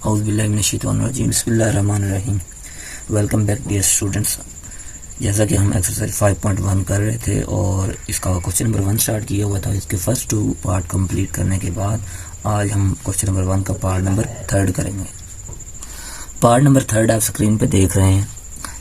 औज़ुबिल्लाहिमिनश्शैतानिर्रजीम बिस्मिल्लाहिर्रहमानिर्रहीम। Welcome back dear students. जैसा कि हम एक्सरसाइज 5.1 कर रहे थे और इसका क्वेश्चन नंबर 1 स्टार्ट किया हुआ था, इसके फर्स्ट 2 पार्ट कंप्लीट करने के बाद आज हम क्वेश्चन नंबर 1 का पार्ट नंबर 3 करेंगे। पार्ट नंबर 3 आप स्क्रीन पे देख रहे हैं,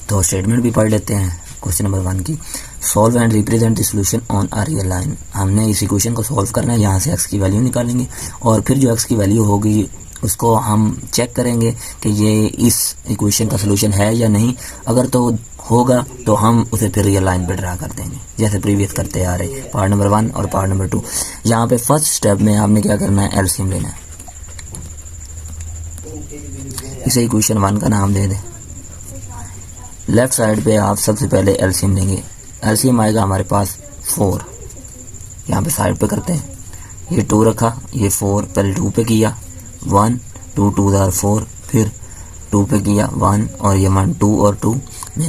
तो स्टेटमेंट भी पढ़ लेते हैं क्वेश्चन नंबर 1 की। Solve and represent the solution on a real line. हमने इस इक्वेशन को सॉल्व करना है, यहाँ से एक्स की वैल्यू निकालेंगे और फिर जो एक्स की वैल्यू होगी उसको हम चेक करेंगे कि ये इस इक्वेशन का सलूशन है या नहीं। अगर तो होगा तो हम उसे फिर रियल लाइन पे ड्रा कर देंगे, जैसे प्रीवियस करते आ रहे पार्ट नंबर 1 और पार्ट नंबर 2। यहाँ पे फर्स्ट स्टेप में आपने क्या करना है, एलसीएम लेना है। इसे इक्वेशन 1 का नाम दे दें। लेफ्ट साइड पे आप सबसे पहले एलसीएम लेंगे। एलसीएम आएगा हमारे पास 4। यहाँ पे साइड पे करते हैं, ये 2 रखा, ये 4, पहले 2 पे किया 1 2 2 4, फिर 2 पे किया 1 और ये 1 2 और 2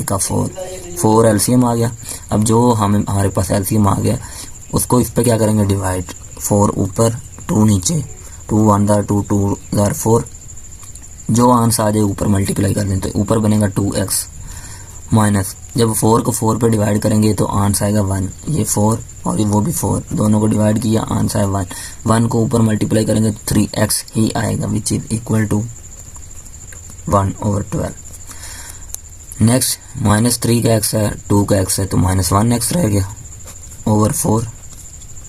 का 4 एलसीएम आ गया। अब जो हमारे पास एलसीएम आ गया उसको इस पे क्या करेंगे, डिवाइड। 4 ऊपर 2 नीचे, 2 1 2 2 4, जो आंसर आ जाए ऊपर मल्टीप्लाई कर दें तो ऊपर बनेगा 2x माइनस। जब 4 को 4 पे डिवाइड करेंगे तो आंसर आएगा 1, ये 4 और ये वो भी 4, दोनों को डिवाइड किया आंसर है 1। 1 को ऊपर मल्टीप्लाई करेंगे तो 3x ही आएगा, which is equal to 1/12। Next -3 का x है, 2 का x है, तो -1x रह गया over 4,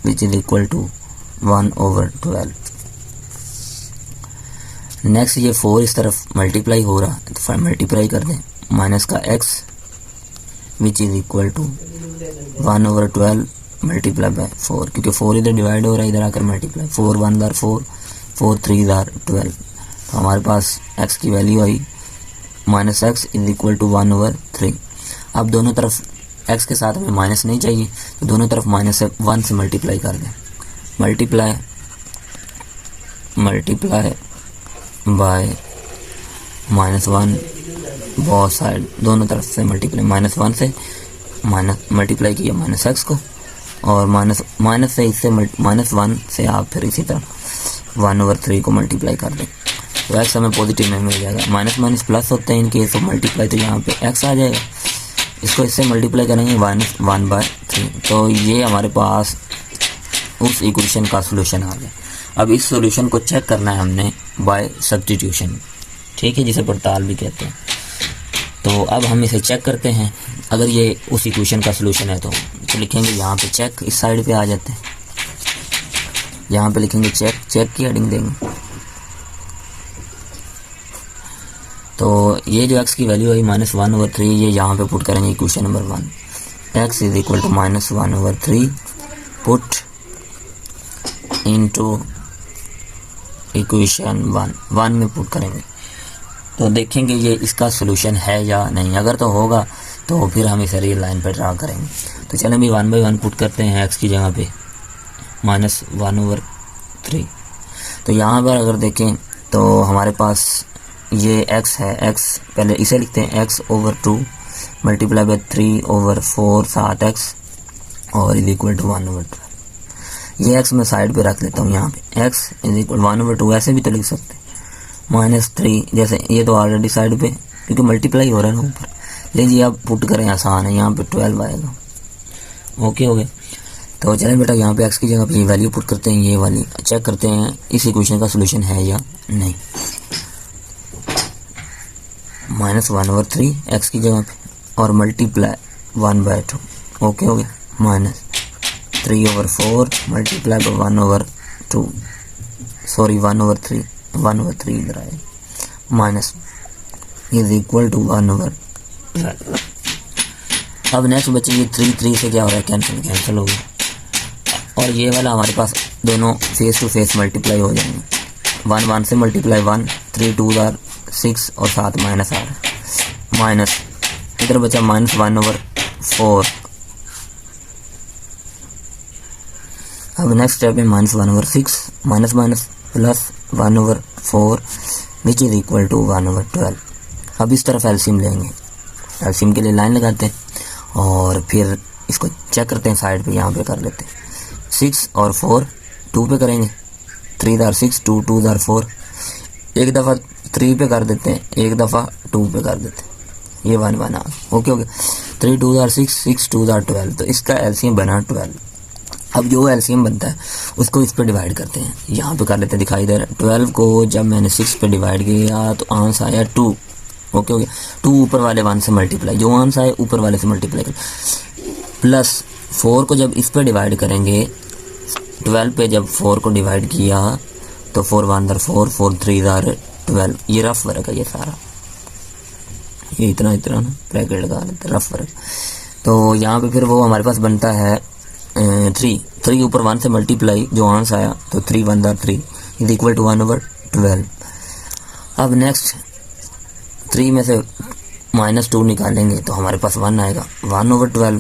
which is equal to 1/12। Next ये 4 इस तरफ मल्टीप्लाई हो रहा है तो मल्टीप्लाई कर दें, माइनस का x which is equal to 1/12 multiply by 4, क्योंकि 4 इधर डिवाइड हो रहा है, इधर आकर मल्टीप्लाई। 4 1 4, 4 3 12, तो हमारे पास x की वैल्यू आई -x इज इक्वल टू 1/3। अब दोनों तरफ x के साथ हमें माइनस नहीं चाहिए, तो दोनों तरफ -1 से मल्टीप्लाई कर दें। मल्टीप्लाई बाय -1, बहुत साइड दोनों तरफ से मल्टीप्लाई, -1 से मल्टीप्लाई किया -x को, और माइनस से इससे -1 से आप फिर इसी तरह 1/3 को मल्टीप्लाई कर दें, तो x हमें पॉजिटिव में मिल जाएगा। माइनस प्लस होते हैं इनके, तो मल्टीप्लाई तो यहाँ पे x आ जाएगा, इसको इससे मल्टीप्लाई करेंगे -1/3, तो ये हमारे पास उस इक्वेशन का सॉल्यूशन आ गया। अब इस सॉल्यूशन को चेक करना है हमने बाय सब्स्टिट्यूशन, ठीक है, जिसे पड़ताल भी कहते हैं। तो अब हम इसे चेक करते हैं। अगर ये उस इक्वेशन का सॉल्यूशन है तो लिखेंगे यहाँ पे चेक, इस साइड पे आ जाते हैं, यहाँ पे लिखेंगे चेक की हेडिंग देंगे। तो ये जो x की वैल्यू है -1/3, ये यहाँ पे पुट करेंगे equation number 1। x is equal to -1/3 put into equation 1 में पुट करेंगे, तो देखेंगे ये इसका सॉल्यूशन है या नहीं। अगर तो होगा तो फिर हम इसे रियल लाइन पर ड्रा करेंगे। तो चलें भी 1 बाई 1 पुट करते हैं x की जगह पे -1/3। तो यहाँ पर अगर देखें तो हमारे पास ये x है, x पहले इसे लिखते हैं x/2 मल्टीप्लाई बाय 3/4 7x और इज इक्वल टू 1/12। ये x मैं साइड पे रख लेता हूँ, यहाँ पे x इज इक्वल 1/2 ऐसे भी तो लिख सकते हैं, -3 जैसे ये तो ऑलरेडी साइड पे क्योंकि मल्टीप्लाई हो रहा है ना ऊपर। लीजिए अब पुट करें, आसान है, यहाँ पे 12 आएगा। ओके हो गया। तो चलें बेटा यहाँ पे x की जगह पे ये वैल्यू पुट करते हैं, ये वाली चेक करते हैं इस इक्वेशन का सॉल्यूशन है या नहीं। -1/3 x की जगह पे और मल्टीप्लाई 1/2, ओके हो गया। -3/4 मल्टीप्लाई बाय 1/2, सॉरी 1/3 इधर आए, माइनस इज इक्वल टू 1/12। अब नेक्स्ट बचेगी 3 से क्या हो रहा है, कैंसिल हो गया, और ये वाला हमारे पास दोनों फेस टू फेस मल्टीप्लाई हो जाएंगे। 1 1 से मल्टीप्लाई 1, 3 2 6 और 7 माइनस आ रहा है, माइनस इधर बचा -1/4। अब नेक्स्ट स्टेप है -1/6 minus plus 1/4 which is equal to 1/12। अब इस तरफ एलसीएम लेंगे, एलसीएम के लिए लाइन लगाते हैं और फिर इसको चेक करते हैं, साइड पे यहाँ पे कर लेते हैं। 6 और 4 2 पे करेंगे, 3 6 2 2 4, एक दफ़ा 3 पे कर देते हैं, एक दफ़ा 2 पे कर देते हैं, ये 1 1 आ गया। ओके ओके, 3 2 आर 6, 6 2 आर 12, तो इसका एलसीएम बना 12। अब जो एलसीएम बनता है उसको इस पे डिवाइड करते हैं, यहाँ पे कर लेते हैं, दिखाई दे रहा है। 12 को जब मैंने 6 पे डिवाइड किया तो आंसर आया 2। ओके ओके, 2 ऊपर वाले 1 से मल्टीप्लाई, जो आंसर आए ऊपर वाले से मल्टीप्लाई कर, प्लस 4 को जब इस पे डिवाइड करेंगे, 12 पे जब 4 को डिवाइड किया तो 4 1 4, 4 3 12। ये रफ वर्क है, ये सारा ये इतना इतना ना ब्रैकेट लगा लेते, रफ वर्क। तो यहाँ पे फिर वो हमारे पास बनता है 3 ऊपर 1 से मल्टीप्लाई, जो आंसर आया तो 3 1 3 इज इक्वल टू 1/12। अब नेक्स्ट 3 में से -2 निकालेंगे तो हमारे पास 1 आएगा, 1/12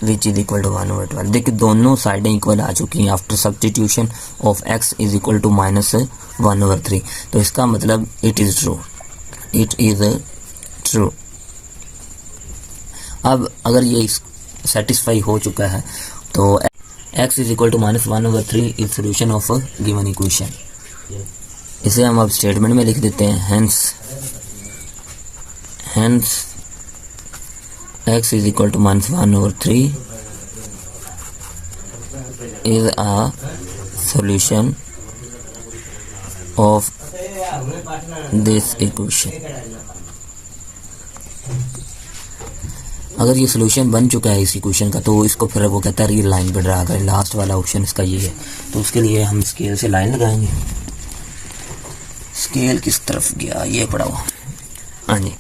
विच इज इक्वल टू 1/12। देखिए दोनों साइडें इक्वल आ चुकी हैं after substitution of x is equal to -1/3। तो इसका मतलब it is true, it is true. अब अगर ये सेटिस्फाई हो चुका है तो x is equal to -1/3 is solution of given equation. इसे हम अब स्टेटमेंट में लिख देते हैं, hence x is equal to -1/3 is a solution of this equation। अगर ये सोल्यूशन बन चुका है इस इक्वेशन का तो इसको फिर वो कहता है रियल लाइन पे ड्रा करें। लास्ट वाला ऑप्शन इसका ये है, तो उसके लिए हम स्केल से लाइन लगाएंगे। स्केल किस तरफ गया, ये पड़ा हुआ, हाँ जी।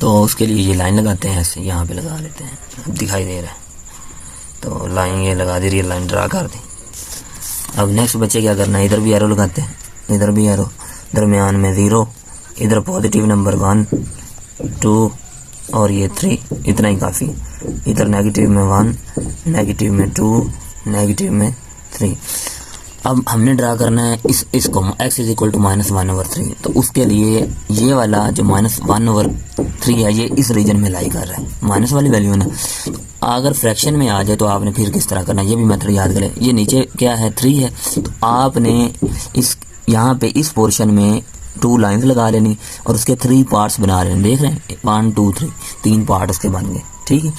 तो उसके लिए ये लाइन लगाते हैं, ऐसे यहाँ पे लगा लेते हैं, अब दिखाई दे रहा है। तो लाइन ये लगा दी, रियल लाइन ड्रा कर दी। अब नेक्स्ट बच्चे क्या करना है, इधर भी एरो लगाते हैं, इधर भी एरो, दरमियान में 0, इधर पॉजिटिव नंबर 1 2 और ये 3, इतना ही काफ़ी। इधर नेगेटिव में 1, नेगेटिव में 2, नेगेटिव में 3। अब हमने ड्रा करना है इसको x इज इक्वल टू -1/3। तो उसके लिए ये वाला जो -1/3 है ये इस रीजन में लाई कर रहा है, माइनस वाली वैल्यू है ना। तो अगर फ्रैक्शन में आ जाए तो आपने फिर किस तरह करना है, ये भी मेथड याद करें। ये नीचे क्या है 3 है, तो आपने इस यहाँ पे इस पोर्शन में 2 लाइन्स लगा लेनी और उसके 3 पार्ट्स बना लेने। देख रहे हैं 1 2 3, 3 पार्ट उसके बन गए, ठीक है।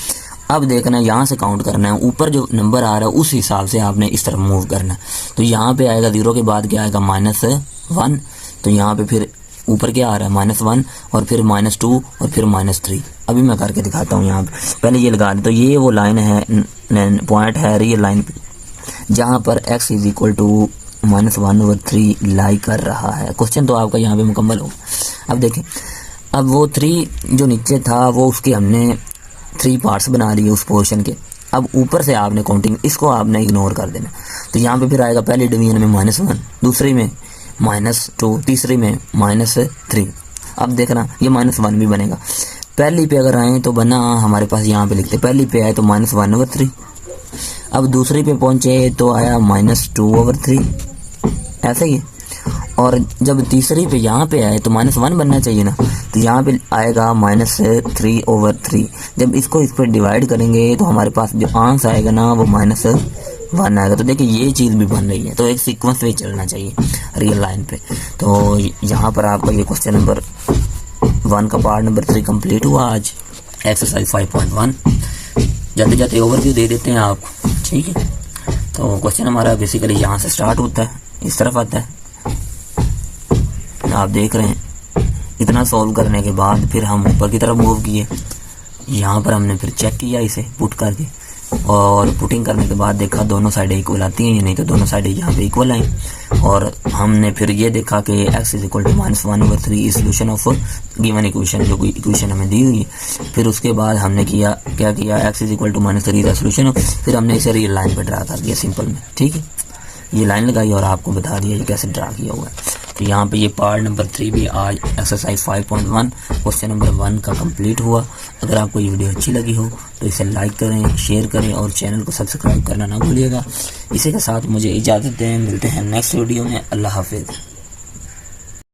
अब देखना है यहाँ से काउंट करना है, ऊपर जो नंबर आ रहा है उस हिसाब से आपने इस तरफ मूव करना है। तो यहाँ पे आएगा 0 के बाद क्या आएगा -1, तो यहाँ पे फिर ऊपर क्या आ रहा है -1 और फिर -2 और फिर -3। अभी मैं करके दिखाता हूँ। यहाँ पे पहले ये लगा दें, तो ये वो लाइन है, पॉइंट है रियल लाइन पे जहाँ पर x इज इक्वल टू -1/3 लाई कर रहा है। क्वेश्चन तो आपका यहाँ पे मुकम्मल हो। अब देखें, अब वो 3 जो नीचे था वो उसके हमने 3 पार्ट्स बना लिए उस पोर्शन के। अब ऊपर से आपने काउंटिंग, इसको आपने इग्नोर कर देना। तो यहाँ पे फिर आएगा पहली डिवीजन में -1, दूसरी में -2, तीसरी में -3। अब देखना ये -1 भी बनेगा। पहली पे अगर आए तो बना हमारे पास, यहाँ पे लिखते पहली पे आए तो -1/3। अब दूसरी पे पहुँचे तो आया -2/3, ऐसे ही। और जब तीसरी पे यहाँ पे आए तो -1 बनना चाहिए ना, तो यहाँ पे आएगा -3/3। जब इसको इस पर डिवाइड करेंगे तो हमारे पास जो आंसर आएगा ना वो -1 आएगा। तो देखिए ये चीज़ भी बन रही है, तो एक सीक्वेंस में चलना चाहिए रियल लाइन पे। तो यहाँ पर आपका ये क्वेश्चन नंबर 1 का पार्ट नंबर 3 कंप्लीट हुआ आज, एक्सरसाइज 5.1। जाते जाते ओवरव्यू दे देते हैं आपको, ठीक है। तो क्वेश्चन हमारा बेसिकली यहाँ से स्टार्ट होता है, इस तरफ आता है, आप देख रहे हैं। इतना सॉल्व करने के बाद फिर हम ऊपर की तरफ मूव किए। यहाँ पर हमने फिर चेक किया इसे पुट करके, और पुटिंग करने के बाद देखा दोनों साइडें इक्वल आती हैं या नहीं, तो दोनों साइडें यहाँ पे इक्वल आई। और हमने फिर ये देखा कि x is equal to -1/3 is solution of given equation, जो इक्वेशन हमें दी हुई है। फिर उसके बाद हमने क्या किया, x is equal to -3 is solution. फिर हमने इसे रियल लाइन पर ड्रा कर दिया सिंपल में, ठीक है। ये लाइन लगाई और आपको बता दिया ये कैसे ड्रा किया हुआ है। तो यहाँ पे ये पार्ट नंबर 3 भी आज एक्सरसाइज 5.1 क्वेश्चन नंबर 1 का कंप्लीट हुआ। अगर आपको ये वीडियो अच्छी लगी हो तो इसे लाइक करें, शेयर करें और चैनल को सब्सक्राइब करना ना भूलिएगा। इसी के साथ मुझे इजाज़त दें, मिलते हैं नेक्स्ट वीडियो में। अल्लाह हाफिज़।